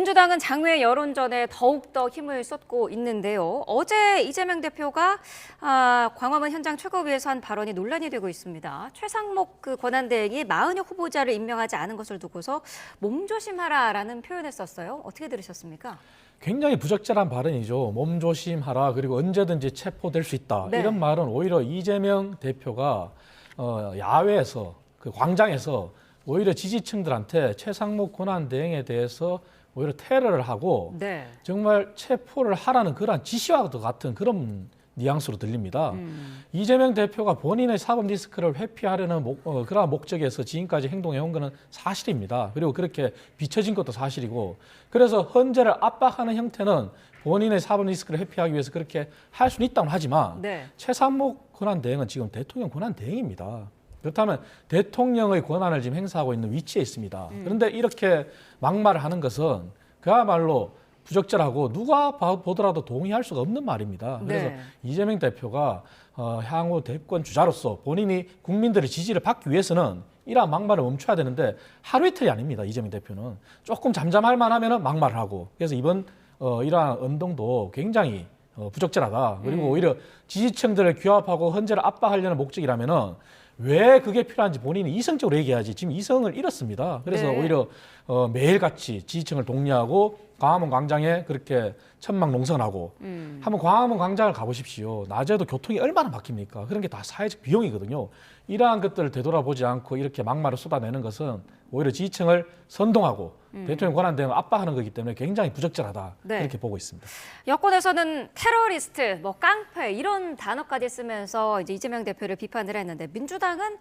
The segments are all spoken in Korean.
민주당은 장외 여론전에 더욱더 힘을 쏟고 있는데요. 어제 이재명 대표가 광화문 현장 최고위에서 한 발언이 논란이 되고 있습니다. 최상목 권한대행이 마흔여 후보자를 임명하지 않은 것을 두고서 몸조심하라라는 표현을 썼어요. 어떻게 들으셨습니까? 굉장히 부적절한 발언이죠. 몸조심하라, 그리고 언제든지 체포될 수 있다. 네. 이런 말은 오히려 이재명 대표가 야외에서, 그 광장에서 오히려 지지층들한테 최상목 권한대행에 대해서 오히려 테러를 하고 네. 정말 체포를 하라는 그러한 지시와도 같은 그런 뉘앙스로 들립니다. 이재명 대표가 본인의 사법 리스크를 회피하려는 그러한 목적에서 지금까지 행동해온 것은 사실입니다. 그리고 그렇게 비춰진 것도 사실이고, 그래서 헌재를 압박하는 형태는 본인의 사법 리스크를 회피하기 위해서 그렇게 할 수는 있다고 하지만 네. 최상목 권한대행은 지금 대통령 권한대행입니다. 그렇다면 대통령의 권한을 지금 행사하고 있는 위치에 있습니다. 그런데 이렇게 막말을 하는 것은 그야말로 부적절하고 누가 보더라도 동의할 수가 없는 말입니다. 그래서 네. 이재명 대표가 향후 대권 주자로서 본인이 국민들의 지지를 받기 위해서는 이러한 막말을 멈춰야 되는데 하루 이틀이 아닙니다. 이재명 대표는 조금 잠잠할 만하면 막말을 하고, 그래서 이번 이러한 운동도 굉장히 부적절하다. 그리고 오히려 지지층들을 규합하고 헌재를 압박하려는 목적이라면은 왜 그게 필요한지 본인이 이성적으로 얘기해야지. 지금 이성을 잃었습니다. 그래서 네. 오히려 매일같이 지지층을 독려하고 광화문 광장에 그렇게 천막 농성을 하고 한번 광화문 광장을 가보십시오. 낮에도 교통이 얼마나 막힙니까? 그런 게 다 사회적 비용이거든요. 이러한 것들을 되돌아보지 않고 이렇게 막말을 쏟아내는 것은 오히려 지지층을 선동하고 대통령 권한대행을 압박하는 거기 때문에 굉장히 부적절하다. 네. 그렇게 보고 있습니다. 여권에서는 테러리스트, 깡패 이런 단어까지 쓰면서 이제 이재명 대표를 비판을 했는데, 민주당은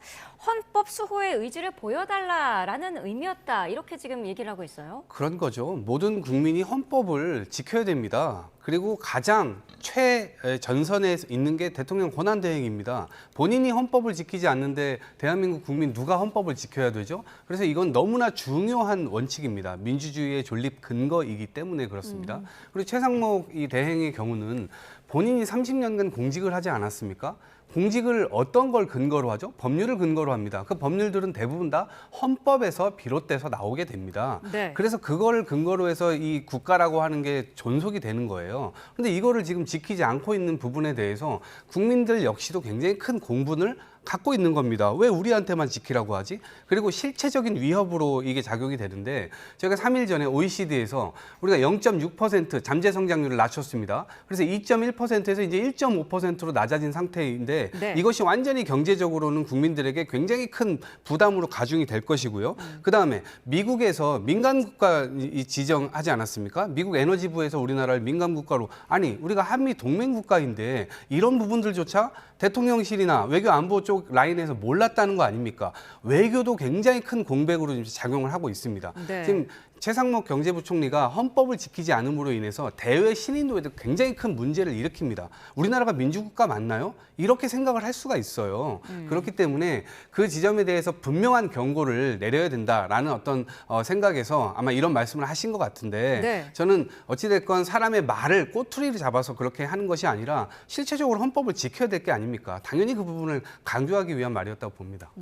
헌법 수호의 의지를 보여달라라는 의미였다, 이렇게 지금 얘기를 하고 있어요. 그런 거죠. 모든 국민이 헌법을 지켜야 됩니다. 그리고 가장 최전선에 있는 게 대통령 권한대행입니다. 본인이 헌법을 지키지 않는데 대한민국 국민 누가 헌법을 지켜야 되죠? 그래서 이건 너무나 중요한 원칙입니다. 민주주의의 존립 근거이기 때문에 그렇습니다. 그리고 최상목 이 대행의 경우는 본인이 30년간 공직을 하지 않았습니까? 공직을 어떤 걸 근거로 하죠? 법률을 근거로 합니다. 그 법률들은 대부분 다 헌법에서 비롯돼서 나오게 됩니다. 네. 그래서 그거를 근거로 해서 이 국가라고 하는 게 존속이 되는 거예요. 그런데 이거를 지금 지키지 않고 있는 부분에 대해서 국민들 역시도 굉장히 큰 공분을 갖고 있는 겁니다. 왜 우리한테만 지키라고 하지? 그리고 실체적인 위협으로 이게 작용이 되는데, 저희가 3일 전에 OECD에서 우리가 0.6% 잠재 성장률을 낮췄습니다. 그래서 2.1%에서 이제 1.5%로 낮아진 상태인데, 네. 이것이 완전히 경제적으로는 국민들에게 굉장히 큰 부담으로 가중이 될 것이고요. 그다음에 미국에서 민간 국가 지정하지 않았습니까? 미국 에너지부에서 우리나라를 민간 국가로, 아니 우리가 한미 동맹 국가인데 이런 부분들조차 대통령실이나 외교안보 쪽 라인에서 몰랐다는 거 아닙니까? 외교도 굉장히 큰 공백으로 지금 작용을 하고 있습니다. 네. 지금 최상목 경제부총리가 헌법을 지키지 않음으로 인해서 대외 신인도에도 굉장히 큰 문제를 일으킵니다. 우리나라가 민주국가 맞나요? 이렇게 생각을 할 수가 있어요. 그렇기 때문에 그 지점에 대해서 분명한 경고를 내려야 된다라는 어떤 생각에서 아마 이런 말씀을 하신 것 같은데, 네. 저는 어찌됐건 사람의 말을 꼬투리를 잡아서 그렇게 하는 것이 아니라 실체적으로 헌법을 지켜야 될 게 아닙니까? 당연히 그 부분을 강조하기 위한 말이었다고 봅니다. 네.